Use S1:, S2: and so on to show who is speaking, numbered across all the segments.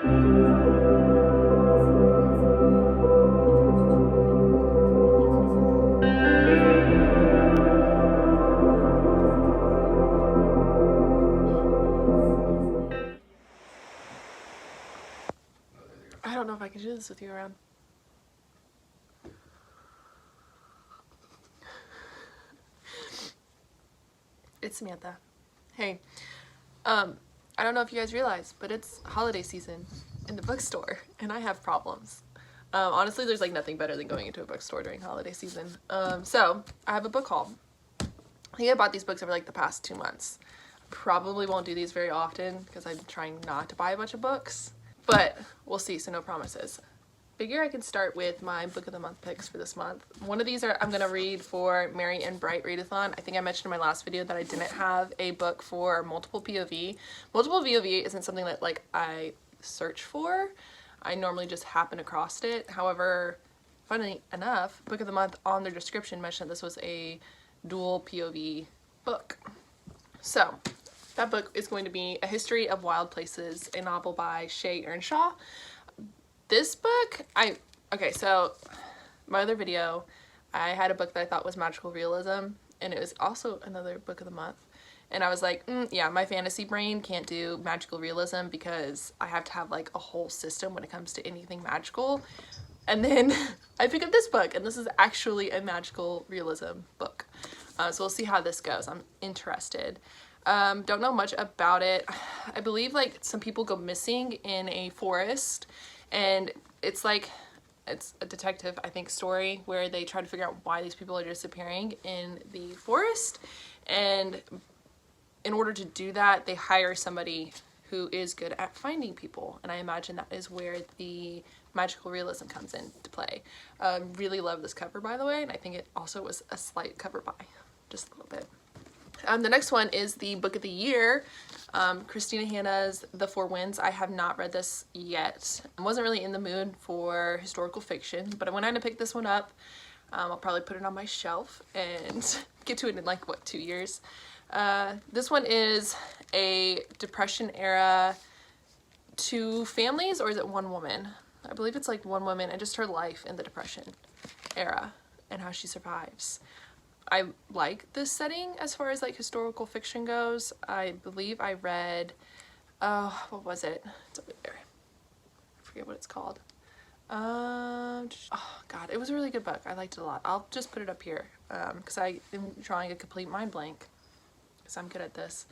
S1: I don't know if I can do this with you around. It's Samantha. Hey, I don't know if you guys realize, but it's holiday season in the bookstore, and I have problems. Honestly, there's like nothing better than going into a bookstore during holiday season. So I have a book haul. I think I bought these books over like the past 2 months. Probably won't do these very often because I'm trying not to buy a bunch of books, but we'll see, so no promises. Figure I can start with my book of the month picks for this month. One of these I'm gonna read for Merry and Bright Readathon. I think I mentioned in my last video that I didn't have a book for multiple POV. Multiple POV isn't something that like I search for. I normally just happen across it. However, funny enough, book of the month on their description mentioned that this was a dual POV book. So that book is going to be A History of Wild Places, a novel by Shay Earnshaw. This book, okay, so my other video, I had a book that I thought was magical realism, and it was also another book of the month. And I was like, yeah, my fantasy brain can't do magical realism because I have to have like a whole system when it comes to anything magical. And then I pick up this book, and this is actually a magical realism book. So we'll see how this goes. I'm interested. Don't know much about it. I believe like some people go missing in a forest, and it's like, it's a detective, I think, story where they try to figure out why these people are disappearing in the forest. And in order to do that, they hire somebody who is good at finding people. And I imagine that is where the magical realism comes into play. Really love this cover, by the way. And I think it also was a slight cover buy, just a little bit. The next one is the book of the year, Christina Hanna's The Four Winds. I have not read this yet. I wasn't really in the mood for historical fiction, but I went on to pick this one up. I'll probably put it on my shelf and get to it in like, what, 2 years? This one is a Depression era 2 families, or is it 1 woman? I believe it's like 1 woman and just her life in the Depression era and how she survives. I like this setting as far as like historical fiction goes. I believe I read, what was it? It's over there. I forget what it's called. Oh God, it was a really good book. I liked it a lot. I'll just put it up here because I am drawing a complete mind blank because I'm good at this.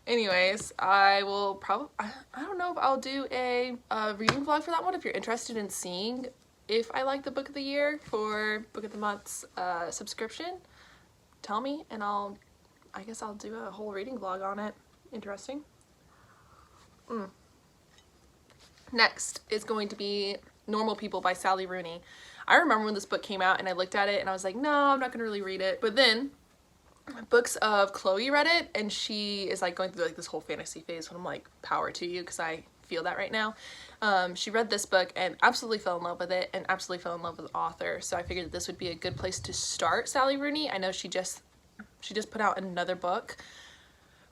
S1: Anyways, I will probably, I don't know if I'll do a reading vlog for that one. If you're interested in seeing if I like the book of the year for book of the month's subscription, tell me, and I guess I'll do a whole reading vlog on it. Interesting. Next is going to be Normal People by Sally Rooney. I remember when this book came out and I looked at it and I was like, no, I'm not gonna really read it. But then Books of Chloe read it, and she is like going through like this whole fantasy phase, and I'm like, power to you, because I feel that right now. She read this book and absolutely fell in love with it, and absolutely fell in love with the author, so I figured that this would be a good place to start Sally Rooney. I know she just put out another book,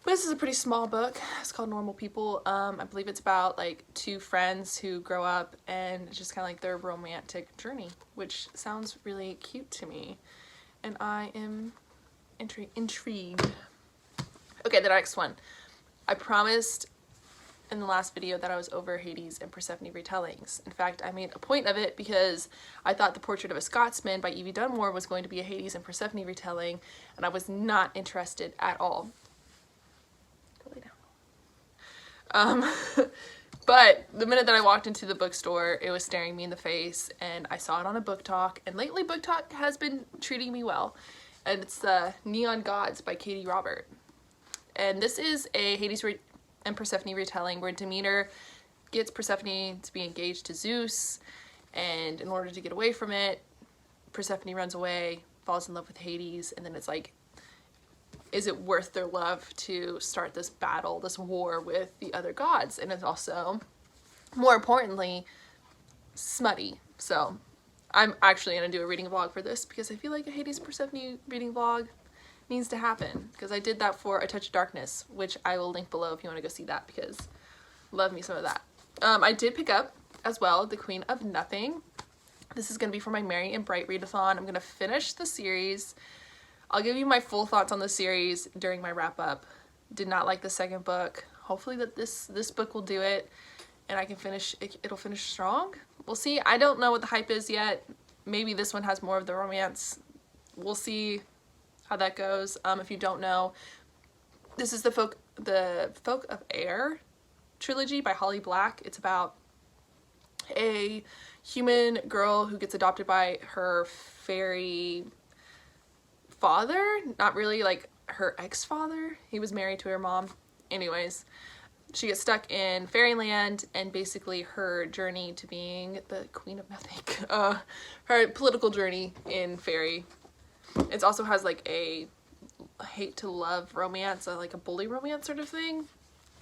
S1: but this is a pretty small book. It's called Normal People. I believe it's about like 2 friends who grow up, and it's just kind of like their romantic journey, which sounds really cute to me, and I am intrigued. Okay, the next one. I promised in the last video that I was over Hades and Persephone retellings. In fact, I made a point of it because I thought The Portrait of a Scotsman by Evie Dunmore was going to be a Hades and Persephone retelling, and I was not interested at all. Go lay down. But the minute that I walked into the bookstore, it was staring me in the face, and I saw it on a book talk, and lately book talk has been treating me well. And it's Neon Gods by Katie Robert. And this is a Hades and Persephone retelling where Demeter gets Persephone to be engaged to Zeus, and in order to get away from it, Persephone runs away, falls in love with Hades, and then it's like, is it worth their love to start this battle, this war with the other gods? And it's also, more importantly, smutty. So I'm actually going to do a reading vlog for this because I feel like a Hades Persephone reading vlog needs to happen, because I did that for A Touch of Darkness, which I will link below if you want to go see that, because love me some of that. I did pick up as well The Queen of Nothing. This is going to be for my Merry and Bright readathon. I'm going to finish the series. I'll give you my full thoughts on the series during my wrap up. Did not like the second book. Hopefully that this book will do it and I can finish it'll finish strong. We'll see. I don't know what the hype is yet. Maybe this one has more of the romance. We'll see how that goes. If you don't know, this is the Folk of Air trilogy by Holly Black. It's about a human girl who gets adopted by her fairy father. Not really, like her ex-father. He was married to her mom. Anyways, she gets stuck in fairyland and basically her journey to being the Queen of Nothing. Her political journey in fairy. It also has like a hate to love romance, like a bully romance sort of thing.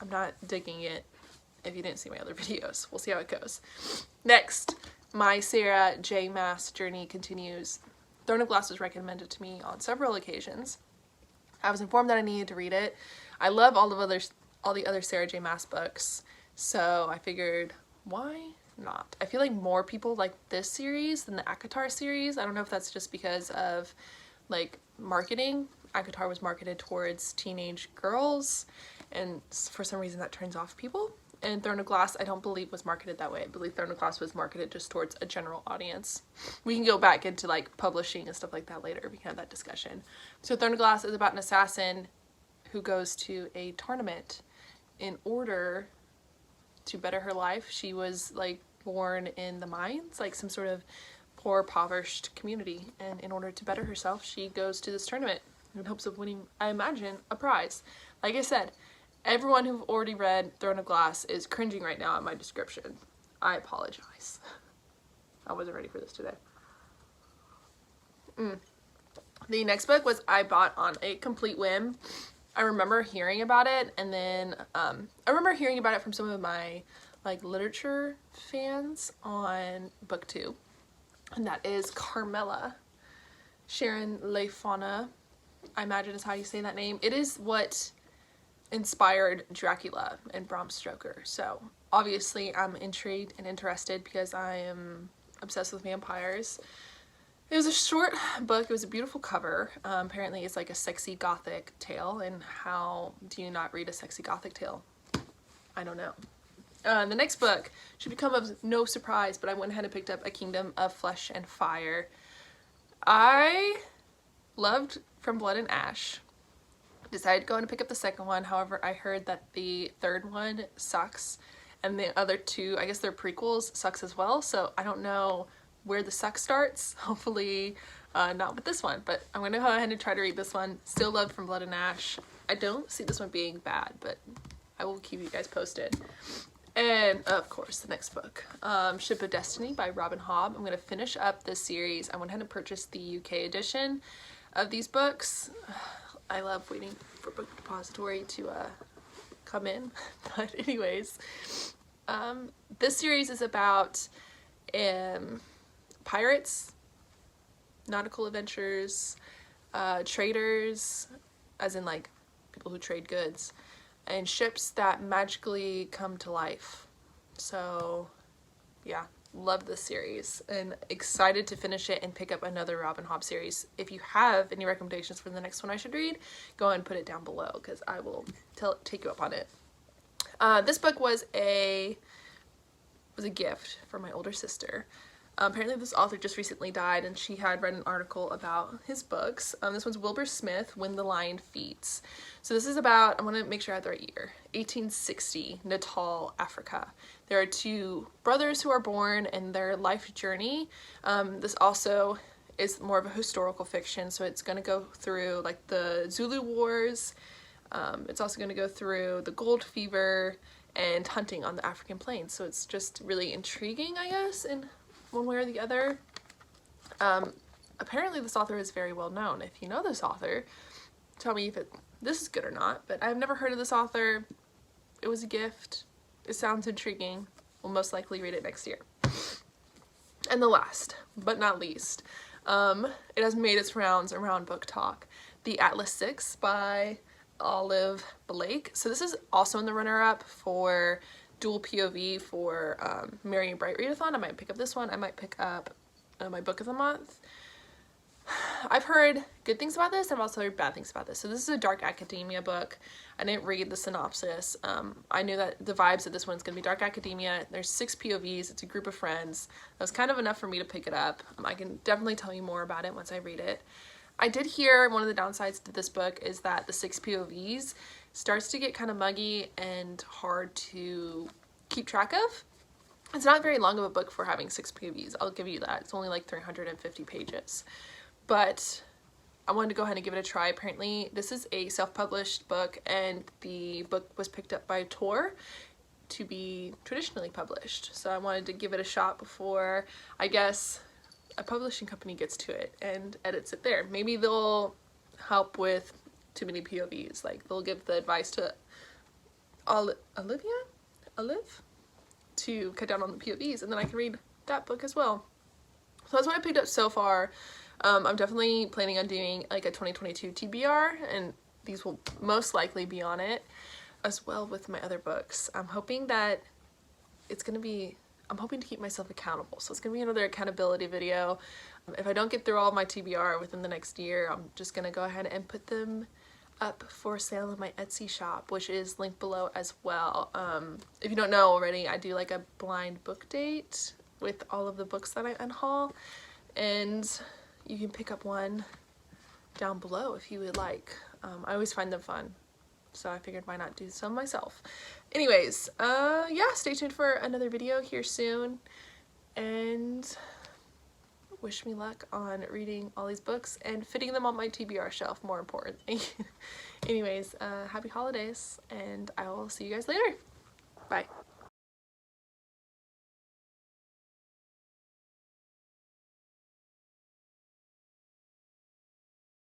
S1: I'm not digging it if you didn't see my other videos. We'll see how it goes. Next, my Sarah J. Maas journey continues. Throne of Glass was recommended to me on several occasions. I was informed that I needed to read it. I love all the other Sarah J. Maas books, so I figured, why not? I feel like more people like this series than the ACOTAR series. I don't know if that's just because of like marketing. ACOTAR was marketed towards teenage girls, and for some reason that turns off people. And Throne of Glass, I don't believe was marketed that way. I believe Throne of Glass was marketed just towards a general audience. We can go back into like publishing and stuff like that later. We can have that discussion. So Throne of Glass is about an assassin who goes to a tournament in order to better her life. She was like born in the mines, like some sort of poor, impoverished community. And in order to better herself, she goes to this tournament in hopes of winning, I imagine, a prize. Like I said, everyone who've already read Throne of Glass is cringing right now at my description. I apologize. I wasn't ready for this today. The next book was I bought on a complete whim. I remember hearing about it, and then I remember hearing about it from some of my like literature fans on BookTube, and that is Carmilla. Sharon Leifana, I imagine is how you say that name. It is what inspired Dracula and Bram Stoker, so obviously I'm intrigued and interested because I am obsessed with vampires. It was a short book. It was a beautiful cover. Apparently it's like a sexy gothic tale, and how do you not read a sexy gothic tale? I don't know. The next book should become of no surprise, but I went ahead and picked up A Kingdom of Flesh and Fire. I loved From Blood and Ash. Decided to go and pick up the second one. However, I heard that the third one sucks, and the other two, I guess they're prequels, sucks as well. So I don't know where the suck starts. Hopefully not with this one, but I'm gonna go ahead and try to read this one. Still love From Blood and Ash. I don't see this one being bad, but I will keep you guys posted. And of course the next book, Ship of Destiny by Robin Hobb. I'm gonna finish up this series. I went ahead and purchased the UK edition of these books. I love waiting for Book Depository to come in. But anyways, this series is about pirates, nautical adventures, traders, as in like people who trade goods, and ships that magically come to life. So yeah, love this series and excited to finish it and pick up another Robin Hobb series. If you have any recommendations for the next one I should read, go ahead and put it down below because I will take you up on it. This book was a gift from my older sister. Apparently this author just recently died, and she had read an article about his books. This one's Wilbur Smith, When the Lion Feeds. So this is about, I want to make sure I have the right year, 1860, Natal, Africa. There are two brothers who are born and their life journey. This also is more of a historical fiction, so it's going to go through like the Zulu Wars. It's also going to go through the gold fever and hunting on the African plains. So it's just really intriguing, I guess, in one way or the other. Apparently this author is very well known. If you know this author, tell me if this is good or not, but I've never heard of this author. It was a gift. It sounds intriguing. We'll most likely read it next year. And the last, but not least, it has made its rounds around Book Talk, The Atlas 6 by Olive Blake. So this is also in the runner-up for dual POV for Merry and Bright Readathon. I might pick up this one. I might pick up my book of the month. I've heard good things about this. I've also heard bad things about this. So this is a dark academia book. I didn't read the synopsis. I knew that the vibes of this one's going to be dark academia. There's 6 POVs. It's a group of friends. That was kind of enough for me to pick it up. I can definitely tell you more about it once I read it. I did hear one of the downsides to this book is that the 6 POVs starts to get kind of muggy and hard to keep track of. It's not very long of a book for having 6 POVs. I'll give you that. It's only like 350 pages. But I wanted to go ahead and give it a try. Apparently this is a self-published book, and the book was picked up by Tor to be traditionally published. So I wanted to give it a shot before, I guess, a publishing company gets to it and edits it there. Maybe they'll help with too many POVs. Like they'll give the advice to Olive to cut down on the POVs, and then I can read that book as well. So that's what I picked up so far. I'm definitely planning on doing like a 2022 TBR, and these will most likely be on it as well with my other books. I'm hoping that it's gonna be, I'm hoping to keep myself accountable. So it's gonna be another accountability video. If I don't get through all of my TBR within the next year, I'm just gonna go ahead and put them up for sale in my Etsy shop, which is linked below as well. If you don't know already, I do like a blind book date with all of the books that I unhaul, and you can pick up one down below if you would like. I always find them fun, so I figured why not do some myself. Anyways, yeah, stay tuned for another video here soon, and wish me luck on reading all these books and fitting them on my TBR shelf, more importantly. Anyways, happy holidays, and I will see you guys later. Bye.